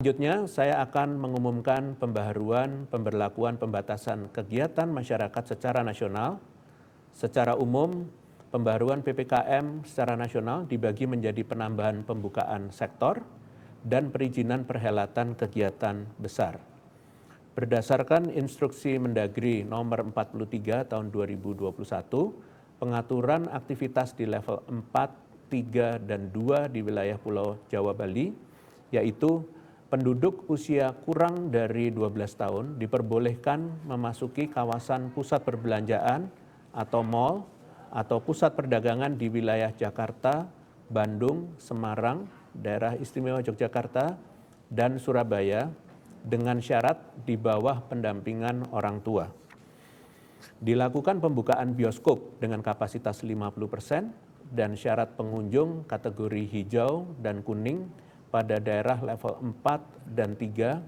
Selanjutnya, saya akan mengumumkan pembaharuan pemberlakuan pembatasan kegiatan masyarakat secara nasional. Secara umum, pembaharuan PPKM secara nasional dibagi menjadi penambahan pembukaan sektor dan perizinan perhelatan kegiatan besar. Berdasarkan Instruksi Mendagri Nomor 43 Tahun 2021, pengaturan aktivitas di level 4, 3, dan 2 di wilayah Pulau Jawa Bali, yaitu penduduk usia kurang dari 12 tahun diperbolehkan memasuki kawasan pusat perbelanjaan atau mal atau pusat perdagangan di wilayah Jakarta, Bandung, Semarang, Daerah Istimewa Yogyakarta, dan Surabaya dengan syarat di bawah pendampingan orang tua. Dilakukan pembukaan bioskop dengan kapasitas 50% dan syarat pengunjung kategori hijau dan kuning pada daerah level 4 dan 3,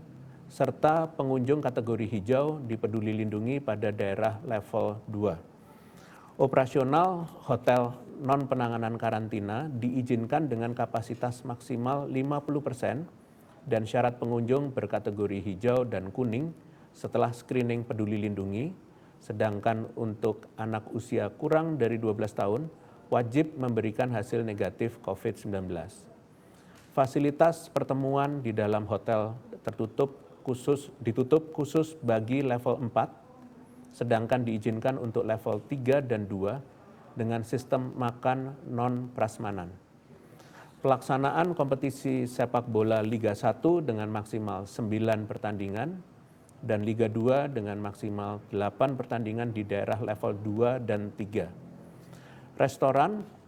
serta pengunjung kategori hijau di Peduli Lindungi pada daerah level 2. Operasional hotel non-penanganan karantina diizinkan dengan kapasitas maksimal 50% dan syarat pengunjung berkategori hijau dan kuning setelah screening Peduli Lindungi, sedangkan untuk anak usia kurang dari 12 tahun wajib memberikan hasil negatif COVID-19. Fasilitas pertemuan di dalam hotel ditutup khusus bagi level 4, sedangkan diizinkan untuk level 3 dan 2 dengan sistem makan non-prasmanan. Pelaksanaan kompetisi sepak bola Liga 1 dengan maksimal 9 pertandingan dan Liga 2 dengan maksimal 8 pertandingan di daerah level 2 dan 3. Restoran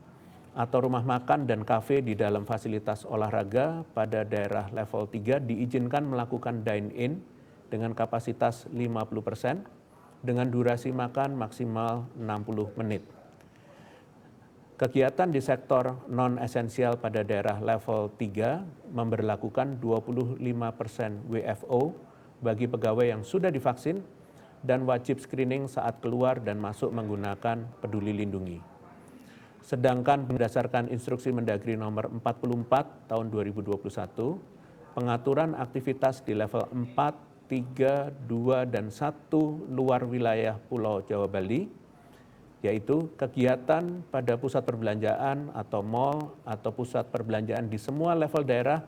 atau rumah makan dan kafe di dalam fasilitas olahraga pada daerah level 3 diizinkan melakukan dine-in dengan kapasitas 50% dengan durasi makan maksimal 60 menit. Kegiatan di sektor non-esensial pada daerah level 3 memberlakukan 25% WFO bagi pegawai yang sudah divaksin dan wajib screening saat keluar dan masuk menggunakan Peduli Lindungi. Sedangkan berdasarkan Instruksi Mendagri Nomor 44 Tahun 2021, pengaturan aktivitas di level 4, 3, 2, dan 1 luar wilayah Pulau Jawa Bali, yaitu kegiatan pada pusat perbelanjaan atau mal atau pusat perbelanjaan di semua level daerah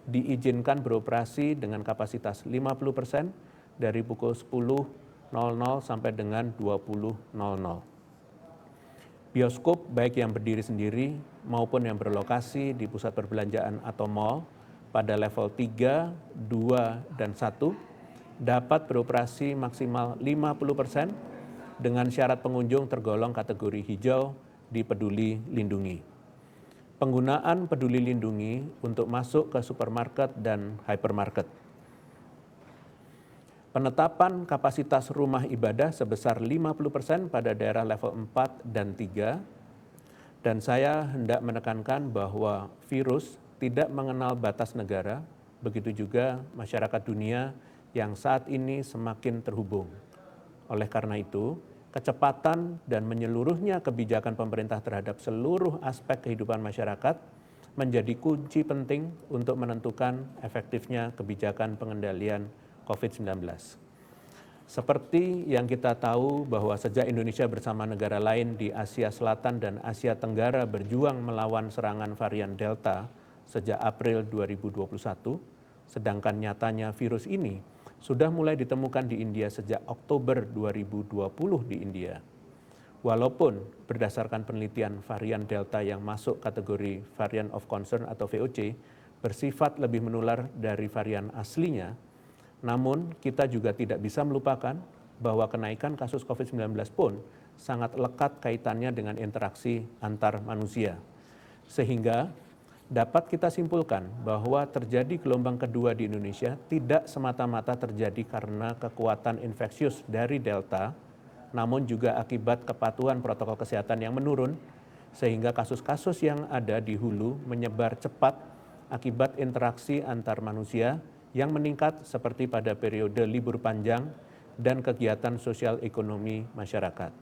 diizinkan beroperasi dengan kapasitas 50% dari pukul 10.00 sampai dengan 20.00. Bioskop baik yang berdiri sendiri maupun yang berlokasi di pusat perbelanjaan atau mal pada level 3, 2, dan 1 dapat beroperasi maksimal 50% dengan syarat pengunjung tergolong kategori hijau di Peduli Lindungi. Penggunaan Peduli Lindungi untuk masuk ke supermarket dan hypermarket. Penetapan kapasitas rumah ibadah sebesar 50% pada daerah level 4 dan 3, dan saya hendak menekankan bahwa virus tidak mengenal batas negara, begitu juga masyarakat dunia yang saat ini semakin terhubung. Oleh karena itu, kecepatan dan menyeluruhnya kebijakan pemerintah terhadap seluruh aspek kehidupan masyarakat menjadi kunci penting untuk menentukan efektifnya kebijakan pengendalian COVID-19. Seperti yang kita tahu bahwa sejak Indonesia bersama negara lain di Asia Selatan dan Asia Tenggara berjuang melawan serangan varian Delta sejak April 2021, sedangkan nyatanya virus ini sudah mulai ditemukan di India sejak Oktober 2020 di India. Walaupun berdasarkan penelitian varian Delta yang masuk kategori variant of concern atau VOC bersifat lebih menular dari varian aslinya, namun kita juga tidak bisa melupakan bahwa kenaikan kasus COVID-19 pun sangat lekat kaitannya dengan interaksi antar manusia. Sehingga dapat kita simpulkan bahwa terjadi gelombang kedua di Indonesia tidak semata-mata terjadi karena kekuatan infeksius dari Delta, namun juga akibat kepatuhan protokol kesehatan yang menurun, sehingga kasus-kasus yang ada di hulu menyebar cepat akibat interaksi antar manusia yang meningkat seperti pada periode libur panjang dan kegiatan sosial ekonomi masyarakat.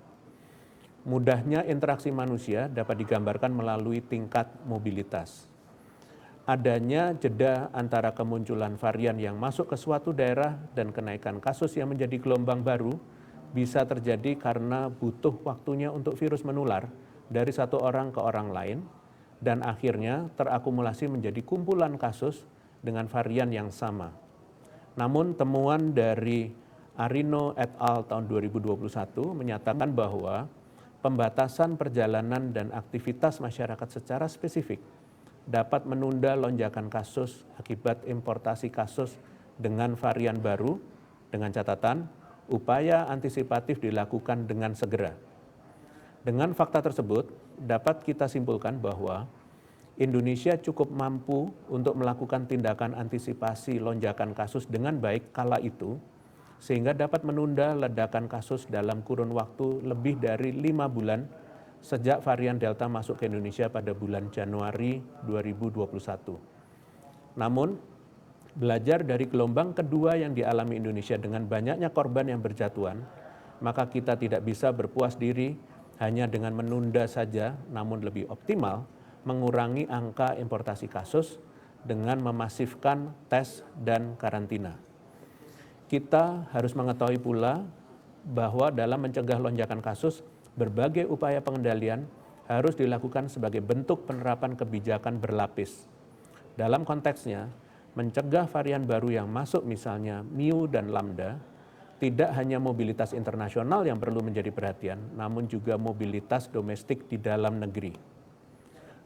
Mudahnya interaksi manusia dapat digambarkan melalui tingkat mobilitas. adanya jeda antara kemunculan varian yang masuk ke suatu daerah dan kenaikan kasus yang menjadi gelombang baru bisa terjadi karena butuh waktunya untuk virus menular dari satu orang ke orang lain dan akhirnya terakumulasi menjadi kumpulan kasus dengan varian yang sama. Namun temuan dari Arino et al. Tahun 2021 menyatakan bahwa pembatasan perjalanan dan aktivitas masyarakat secara spesifik dapat menunda lonjakan kasus akibat importasi kasus dengan varian baru, dengan catatan upaya antisipatif dilakukan dengan segera. Dengan fakta tersebut, dapat kita simpulkan bahwa Indonesia cukup mampu untuk melakukan tindakan antisipasi lonjakan kasus dengan baik kala itu, sehingga dapat menunda ledakan kasus dalam kurun waktu lebih dari 5 bulan sejak varian Delta masuk ke Indonesia pada bulan Januari 2021. Namun, belajar dari gelombang kedua yang dialami Indonesia dengan banyaknya korban yang berjatuhan, maka kita tidak bisa berpuas diri hanya dengan menunda saja, namun lebih optimal mengurangi angka importasi kasus dengan memasifkan tes dan karantina. Kita harus mengetahui pula bahwa dalam mencegah lonjakan kasus, berbagai upaya pengendalian harus dilakukan sebagai bentuk penerapan kebijakan berlapis. Dalam konteksnya, mencegah varian baru yang masuk misalnya Mu dan Lambda, tidak hanya mobilitas internasional yang perlu menjadi perhatian, namun juga mobilitas domestik di dalam negeri.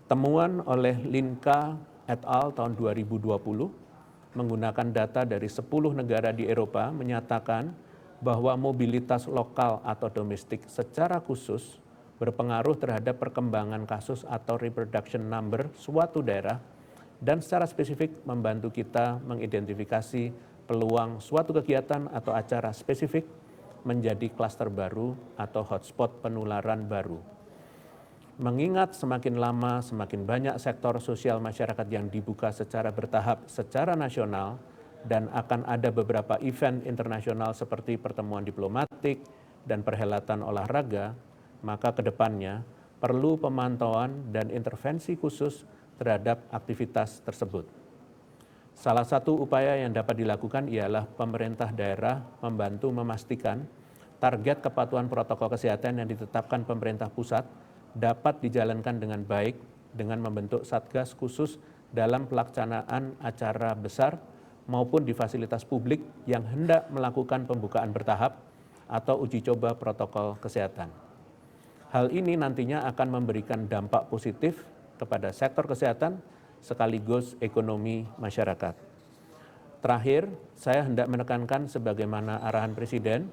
Temuan oleh Linka et al. Tahun 2020 menggunakan data dari 10 negara di Eropa menyatakan bahwa mobilitas lokal atau domestik secara khusus berpengaruh terhadap perkembangan kasus atau reproduction number suatu daerah dan secara spesifik membantu kita mengidentifikasi peluang suatu kegiatan atau acara spesifik menjadi klaster baru atau hotspot penularan baru. Mengingat semakin lama semakin banyak sektor sosial masyarakat yang dibuka secara bertahap secara nasional, dan akan ada beberapa event internasional seperti pertemuan diplomatik dan perhelatan olahraga, maka ke depannya perlu pemantauan dan intervensi khusus terhadap aktivitas tersebut. Salah satu upaya yang dapat dilakukan ialah pemerintah daerah membantu memastikan target kepatuhan protokol kesehatan yang ditetapkan pemerintah pusat dapat dijalankan dengan baik dengan membentuk satgas khusus dalam pelaksanaan acara besar maupun di fasilitas publik yang hendak melakukan pembukaan bertahap atau uji coba protokol kesehatan. Hal ini nantinya akan memberikan dampak positif kepada sektor kesehatan sekaligus ekonomi masyarakat. Terakhir, saya hendak menekankan sebagaimana arahan Presiden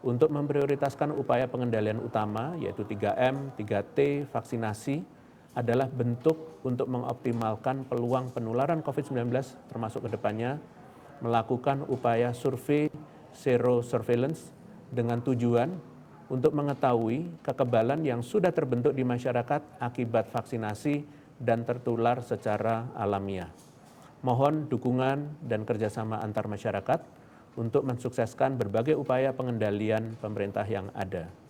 untuk memprioritaskan upaya pengendalian utama yaitu 3M, 3T, vaksinasi adalah bentuk untuk mengoptimalkan peluang penularan COVID-19 termasuk ke depannya melakukan upaya survei sero surveillance dengan tujuan untuk mengetahui kekebalan yang sudah terbentuk di masyarakat akibat vaksinasi dan tertular secara alamiah. Mohon dukungan dan kerjasama antar masyarakat untuk mensukseskan berbagai upaya pengendalian pemerintah yang ada.